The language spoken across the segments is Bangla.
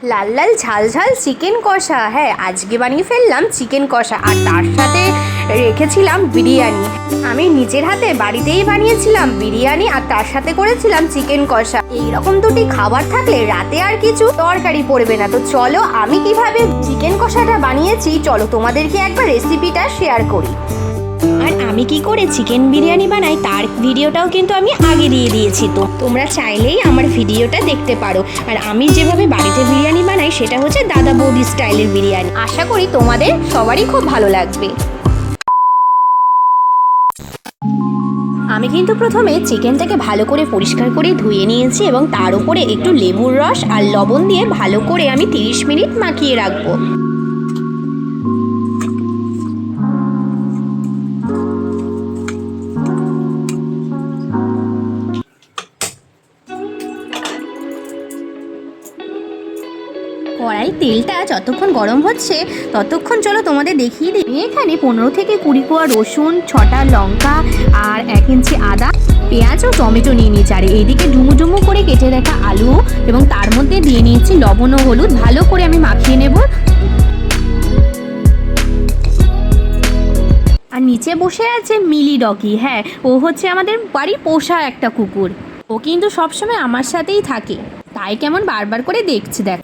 লাল লাল ঝাল ঝাল চিকেন কষা। হ্যাঁ, আজকে বানিয়ে ফেললাম চিকেন কষা, আর তার সাথে রেখেছিলাম বিরিয়ানি। আমি নিজের হাতে বাড়িতেই বানিয়েছিলাম বিরিয়ানি, আর তার সাথে করেছিলাম চিকেন কষা। এইরকম দুটি খাবার থাকলে রাতে আর কিছু তরকারি পড়বে না। তো চলো আমি কিভাবে চিকেন কষাটা বানিয়েছি, চলো তোমাদেরকে একবার রেসিপিটা শেয়ার করি। আর আমি কি করে চিকেন বিরিয়ানি বানাই তার ভিডিওটাও কিন্তু আমি আগে দিয়ে দিয়েছি, তো তোমরা চাইলেই আমার ভিডিওটা দেখতে পারো। আর আমি যেভাবে বাড়িতে বিরিয়ানি বানাই সেটা হচ্ছে দাদা বৌদি স্টাইলের বিরিয়ানি। আশা করি তোমাদের সবারই খুব ভালো লাগবে। আমি কিন্তু প্রথমে চিকেনটাকে ভালো করে পরিষ্কার করে ধুয়ে নিয়েছি এবং তার উপরে একটু লেবুর রস আর লবণ দিয়ে ভালো করে আমি 30 মিনিট মাখিয়ে রাখবো। কড়াই তেলটা যতক্ষণ গরম হচ্ছে ততক্ষণ চলো তোমাদের দেখিয়ে দিই। এখানে 15 থেকে 20 কোয়া রসুন, 6টা লঙ্কা আর 1 ইঞ্চি আদা, পেঁয়াজ ও টমেটো নিয়ে নিয়েছি। আর এইদিকে ডুমু ডুমু করে কেটে রাখা আলু এবং তার মধ্যে দিয়ে নিয়েছি লবণ ও হলুদ। ভালো করে আমি মাখিয়ে নেব। আর নিচে বসে আছে মিলি ডগি। হ্যাঁ, ও হচ্ছে আমাদের বাড়ির পোষা একটা কুকুর। ও কিন্তু সবসময় আমার সাথেই থাকে, তাই কেমন বারবার করে দেখছে। দেখ,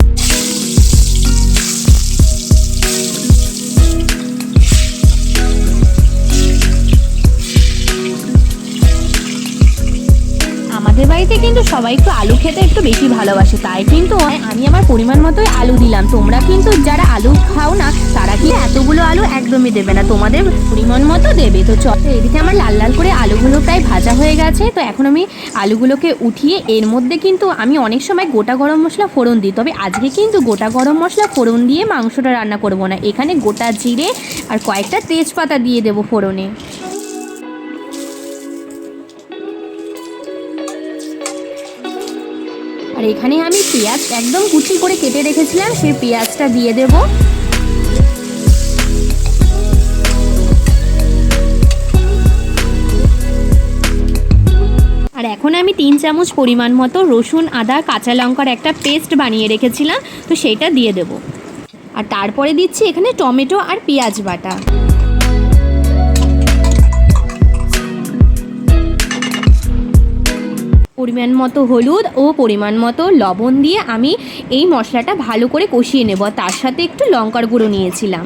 আমাদের বাড়িতে কিন্তু সবাই একটু আলু খেতে একটু বেশি ভালোবাসে, তাই কিন্তু আমি আমার পরিমাণ মতোই আলু দিলাম। তোমরা কিন্তু যারা আলু খাও না তারা কি এতগুলো আলু একদমই দেবে না, তোমাদের পরিমাণ মতো দেবে। তো চলো, এদিকে আমার লাল লাল করে আলুগুলো প্রায় ভাজা হয়ে গেছে। তো এখন আমি আলুগুলোকে উঠিয়ে এর মধ্যে কিন্তু আমি অনেক সময় গোটা গরম মশলা ফোড়ন দিই, তবে আজকে কিন্তু গোটা গরম মশলা ফোড়ন দিয়ে মাংসটা রান্না করব না। এখানে গোটা জিরে আর কয়েকটা তেজপাতা দিয়ে দেবো ফোড়নে। আর এখানে আমি পেঁয়াজ একদম কুচি করে কেটে রেখেছিলাম, সেই পেঁয়াজটা দিয়ে দেব। আর এখন আমি 3 চামচ পরিমাণ মতো রসুন, আদা, কাঁচা লঙ্কার একটা পেস্ট বানিয়ে রেখেছিলাম, তো সেইটা দিয়ে দেব। আর তারপরে দিচ্ছি এখানে টমেটো আর পেঁয়াজ বাটা। পরিমাণ মতো হলুদ ও পরিমাণ মতো লবণ দিয়ে আমি এই মশলাটা ভালো করে কষিয়ে নেব। তার সাথে একটু লঙ্কার গুঁড়ো নিয়েছিলাম।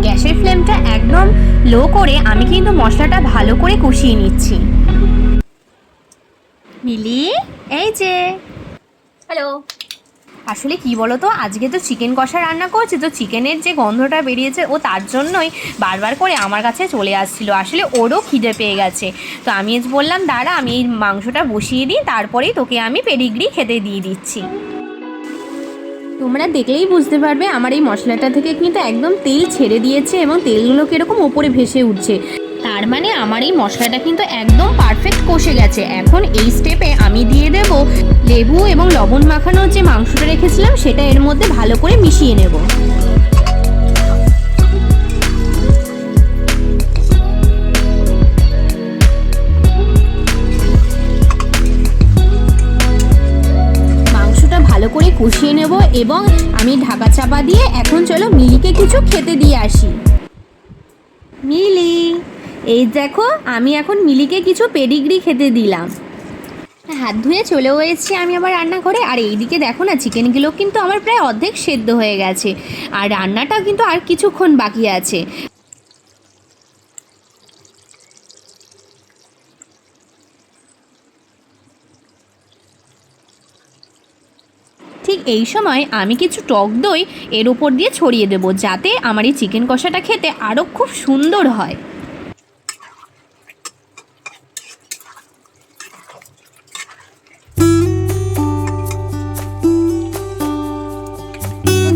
গ্যাসের ফ্লেমটা একদম লো করে আমি কিন্তু মশলাটা ভালো করে কষিয়ে নিচ্ছি। মিলি, এই যে, হ্যালো। আসলে কি বলো তো, আজকে তো চিকেন কষা রান্না করছি, তো চিকেনের যে গন্ধটা বেরিয়েছে ও তার জন্যই বারবার করে আমার কাছে চলে আসছিল। আসলে ওরও খিদে পেয়ে গেছে, তো আমি বললাম দাঁড়া আমি এই মাংসটা বসিয়ে দিই, তারপরেই তোকে আমি পেডিগ্রি খেতে দিয়ে দিচ্ছি। তোমরা দেখলেই বুঝতে পারবে আমার এই মশলাটা থেকে কিন্তু একদম তেল ছেড়ে দিয়েছে এবং তেলগুলো কীরকম ওপরে ভেসে উঠছে। তার মানে আমার এই মশলাটা কিন্তু একদম পারফেক্ট কষে গেছে। এখন এই স্টেপে আমি দিয়ে দেব লেবু এবং লবণ মাখানোর যে মাংসটা রেখেছিলাম সেটা এর মধ্যে ভালো করে মিশিয়ে নেব। মাংসটা ভালো করে কষিয়ে নেব এবং আমি ঢাকা চাপা দিয়ে এখন চলো মিলিকে কিছু খেতে দিয়ে আসি। মিলি, এই দেখো আমি এখন মিলিকে কিছু পেডিগ্রি খেতে দিলাম। হাত ধুয়ে চলেও এসেছি আমি আবার রান্নাঘরে। আর এইদিকে দেখো না, চিকেনগুলো কিন্তু আমার প্রায় অর্ধেক সেদ্ধ হয়ে গেছে, আর রান্নাটা কিন্তু আর কিছুক্ষণ বাকি আছে। ঠিক এই সময় আমি কিছু টক দই এর উপর দিয়ে ছড়িয়ে দেবো, যাতে আমার এই চিকেন কষাটা খেতে আরও খুব সুন্দর হয়।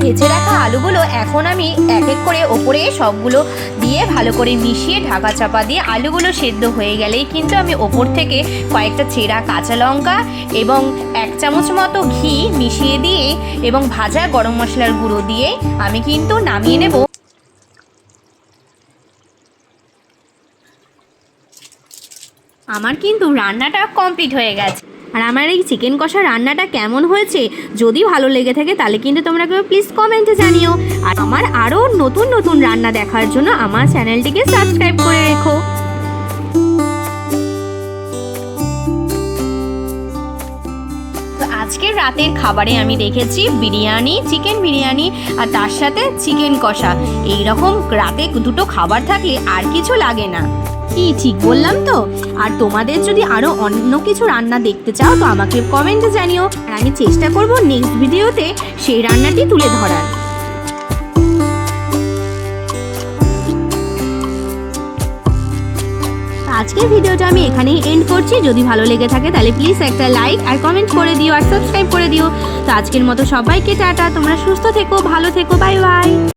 ভেজে রাখা আলুগুলো এখন আমি এক এক করে ওপরে সবগুলো দিয়ে ভালো করে মিশিয়ে ঢাকা চাপা দিয়ে আলুগুলো সেদ্ধ হয়ে গেলেই কিন্তু আমি ওপর থেকে কয়েকটা চেরা কাঁচা লঙ্কা এবং 1 চামচ মতো ঘি মিশিয়ে দিয়ে এবং ভাজা গরম মশলার গুঁড়ো দিয়ে আমি কিন্তু নামিয়ে নেব। আমার কিন্তু রান্নাটা কমপ্লিট হয়ে গেছে। আর আমার এই চিকেন কষা রান্নাটা কেমন হয়েছে যদি ভালো লেগে থাকে তাহলে কিন্তু তোমরা কেউ প্লিজ কমেন্টে জানিও। আর আমার আরও নতুন নতুন রান্না দেখার জন্য আমার চ্যানেলটিকে সাবস্ক্রাইব করে রেখো। আজকের রাতের খাবারে আমি রেখেছি বিরিয়ানি, চিকেন বিরিয়ানি আর তার সাথে চিকেন কষা। এই রকম রাতে দুটো খাবার থাকলে আর কিছু লাগে না। কি ঠিক বললাম তো? আর তোমাদের যদি আরো অন্য কিছু রান্না দেখতে চাও তো আমাকে কমেন্টে জানিও, আর আমি চেষ্টা করব নেক্সট ভিডিওতে সেই রান্নাটি তুলে ধরার। আজকের ভিডিওটা আমি এখানেই এন্ড করছি। যদি ভালো লেগে থাকে তাহলে প্লিজ একটা লাইক আর কমেন্ট করে দিও আর সাবস্ক্রাইব করে দিও। তো আজকের মতো সবাইকে টাটা, তোমরা সুস্থ থেকো, ভালো থেকো, বাই বাই।